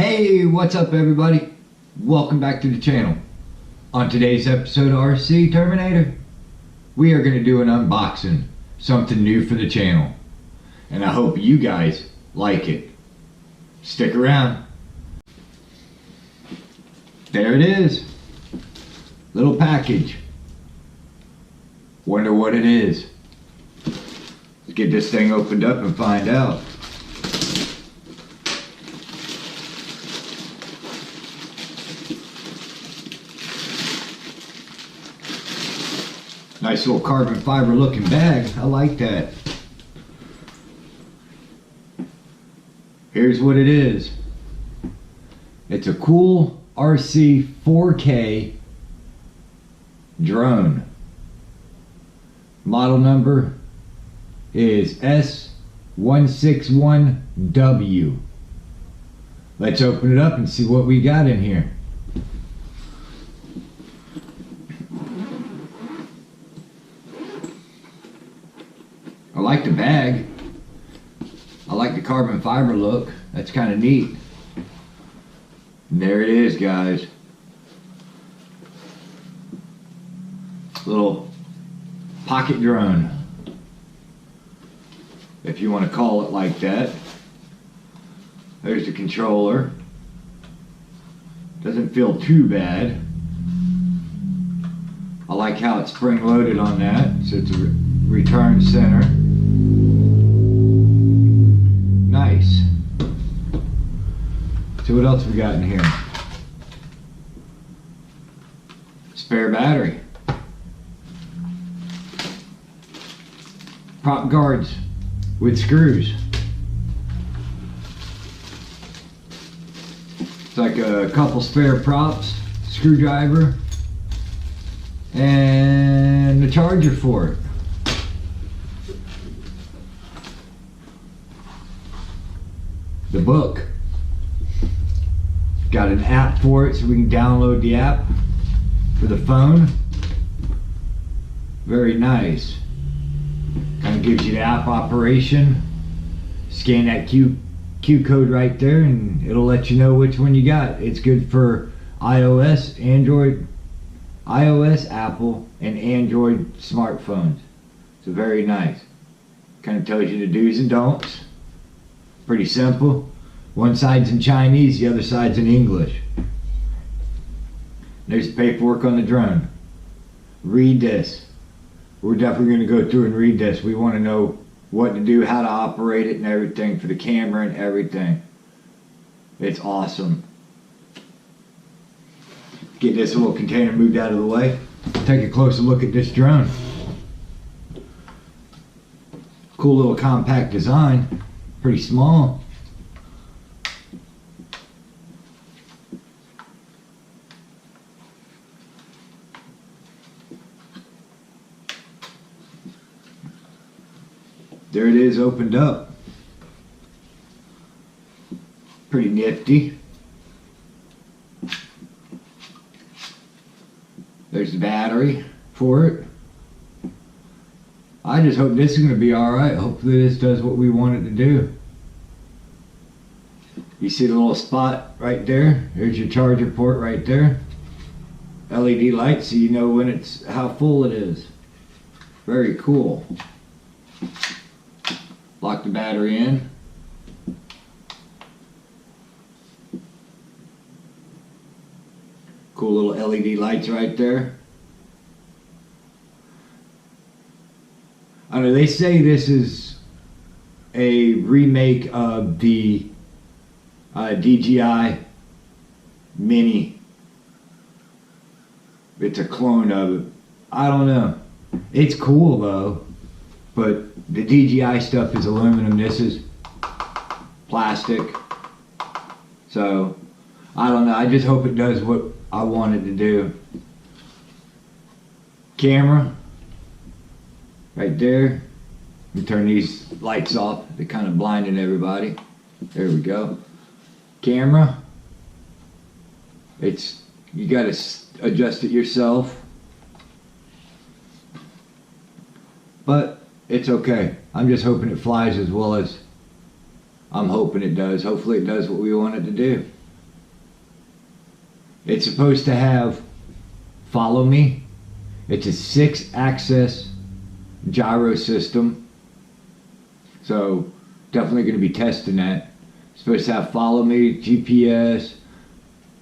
Hey, what's up everybody? Welcome back to the channel. On today's episode of RC Terminator, we are going to do an unboxing, something new for the channel. And I hope you guys like it. Stick around. There it is. Little package. Wonder what it is. Let's get this thing opened up and find out. Nice little carbon fiber looking bag. I like that. Here's what it is. It's a goolrc 4K drone. Model number is s161W. Let's open it up and see what we got in here. I like the bag. I like the carbon fiber look. That's kind of neat. And there it is, guys. Little pocket drone, if you want to call it like that. There's the controller. Doesn't feel too bad. I like how it's spring loaded on that, so it's a return center. Nice. So what else we got in here? Spare battery. Prop guards with screws. It's like a couple spare props, screwdriver, and the charger for it. The book. Got an app for it so we can download the app for the phone. Very nice. Kind of gives you the app operation. Scan that Q code right there and it'll let you know which one you got. It's good for iOS, Android, Apple, and Android smartphones. So very nice. Kind of tells you the do's and don'ts. Pretty simple. One side's in Chinese, the other side's in English. There's the paperwork on the drone. Read this. We're definitely going to go through and read this. We want to know what to do, how to operate it and everything for the camera and everything. It's awesome. Get this little container moved out of the way. Take a closer look at this drone. Cool little compact design. Pretty small. There it is, opened up. Pretty nifty. There's the battery for it. I just hope this is going to be alright. Hopefully this does what we want it to do. You see the little spot right there? There's your charger port right there. LED light so you know when it's how full it is. Very cool. Lock the battery in. Cool little LED lights right there. I know they say this is a remake of the DJI Mini. It's a clone of it. I don't know. It's cool though, but the DJI stuff is aluminum. This is plastic. So I don't know. I just hope it does what I want it to do. Camera right there. Let me turn these lights off. They're kind of blinding everybody. There we go. Camera. It's, you got to adjust it yourself. But it's okay. I'm just hoping it flies as well as I'm hoping it does. Hopefully it does what we want it to do. It's supposed to have follow me. It's a 6-axis gyro system. So definitely going to be testing that. It's supposed to have follow me, GPS.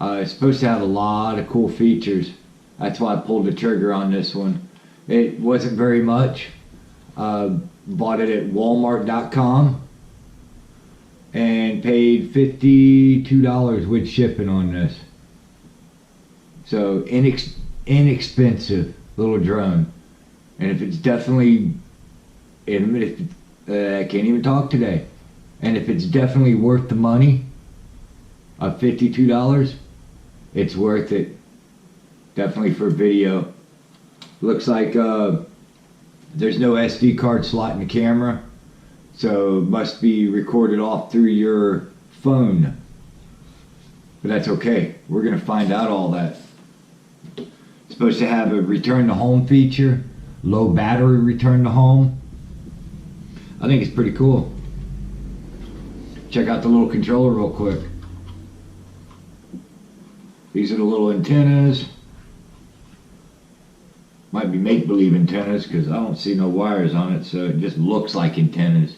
It's supposed to have a lot of cool features. That's why I pulled the trigger on this one. It wasn't very much. Bought it at walmart.com and paid $52 with shipping on this. So inexpensive little drone. And if it's definitely, I can't even talk today. And if it's definitely worth the money of $52, it's worth it. Definitely for video. Looks like there's no SD card slot in the camera, so it must be recorded off through your phone. But that's okay. We're gonna find out all that. It's supposed to have a return to home feature, low battery return to home. I think it's pretty cool. Check out the little controller real quick. These are the little antennas. Might be make-believe antennas because I don't see no wires on it, so it just looks like antennas.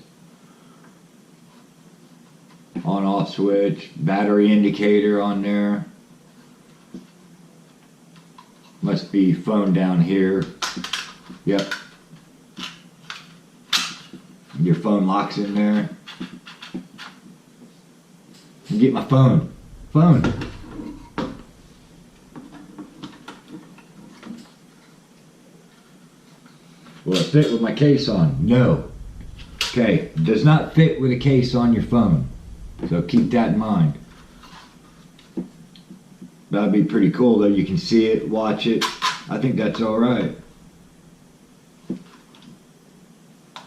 On-off switch, battery indicator on there. Must be phone down here. Yep. Your phone locks in there. Get my phone. Phone. Will it fit with my case on? No. Okay, does not fit with a case on your phone. So keep that in mind. That'd be pretty cool though. You can see it, watch it. I think that's alright.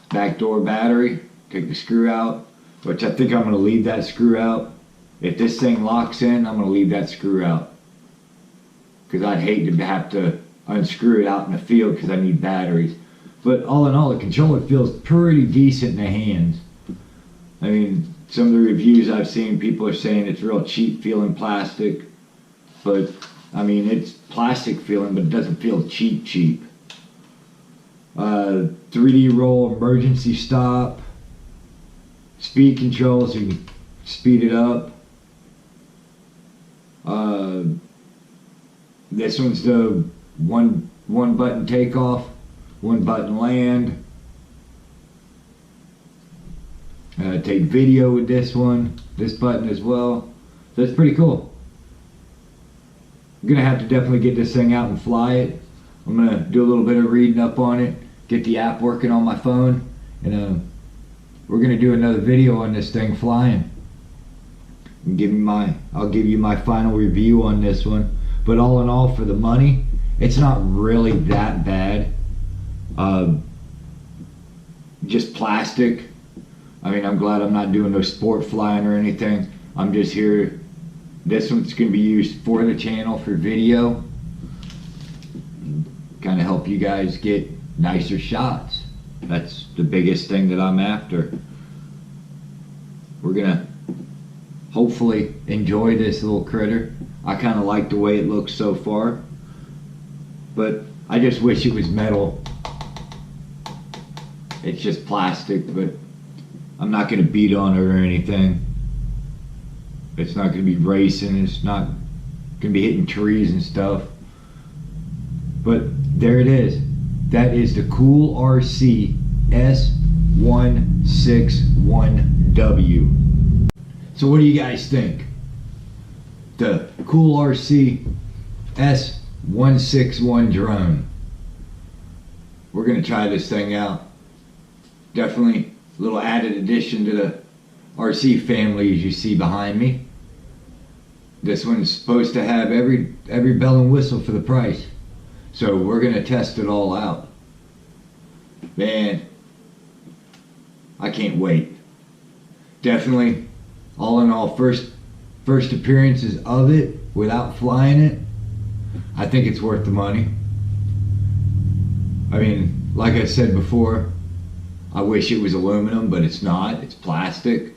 Backdoor battery. Take the screw out. Which I think I'm going to leave that screw out. If this thing locks in, I'm going to leave that screw out. Because I'd hate to have to unscrew it out in the field because I need batteries. But all in all, the controller feels pretty decent in the hands. I mean, some of the reviews I've seen, people are saying it's real cheap feeling plastic. But, I mean, it's plastic feeling, but it doesn't feel cheap. 3D roll, emergency stop. Speed control, so you can speed it up. This one's the one button takeoff. 1 button land. Take video with this one. This button as well. So it's pretty cool. I'm gonna have to definitely get this thing out and fly it. I'm gonna do a little bit of reading up on it. Get the app working on my phone. And we're gonna do another video on this thing flying. I'll give you my final review on this one. But all in all, for the money, it's not really that bad. Just plastic. I mean, I'm glad I'm not doing no sport flying or anything. I'm just here. This one's going to be used for the channel for video. Kind of help you guys get nicer shots. That's the biggest thing that I'm after. We're going to hopefully enjoy this little critter. I kind of like the way it looks so far. But I just wish it was metal. It's just plastic, but I'm not going to beat on it or anything. It's not going to be racing. It's not going to be hitting trees and stuff. But there it is. That is the goolrc S161W. So what do you guys think? The goolrc S161 drone. We're going to try this thing out. Definitely a little added addition to the RC family, as you see behind me. This one's supposed to have every bell and whistle for the price. So we're going to test it all out. Man, I can't wait. Definitely, all in all, first appearances of it without flying it, I think it's worth the money. I mean, like I said before, I wish it was aluminum, but it's not. It's plastic.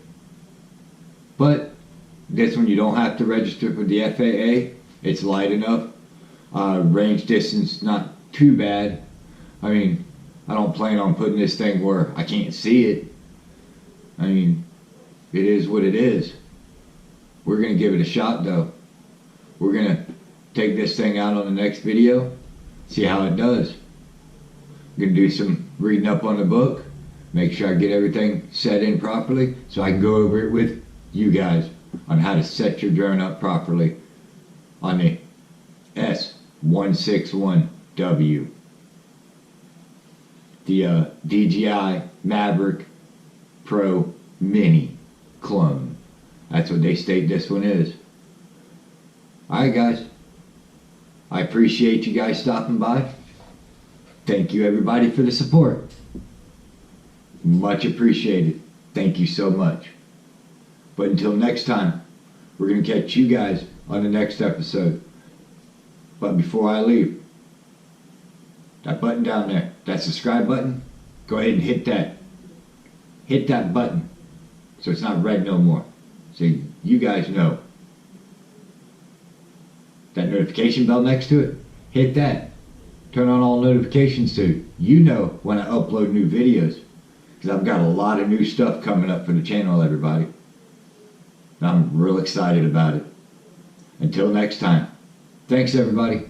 But this one you don't have to register with the FAA. It's light enough. Range distance not too bad. I mean, I don't plan on putting this thing where I can't see it. I mean, it is what it is. We're going to give it a shot though. We're going to take this thing out on the next video, see how it does. I'm going to do some reading up on the book, make sure I get everything set in properly so I can go over it with you guys on how to set your drone up properly on the S161W. The DJI Maverick Pro Mini clone. That's what they state this one is. Alright guys, I appreciate you guys stopping by. Thank you everybody for the support. Much appreciated. Thank you so much. But until next time, we're going to catch you guys on the next episode. But before I leave, that button down there, that subscribe button, go ahead and hit that. Hit that button so it's not red no more. So you guys know. That notification bell next to it, hit that. Turn on all notifications so you know when I upload new videos. Because I've got a lot of new stuff coming up for the channel, everybody. And I'm real excited about it. Until next time, thanks everybody.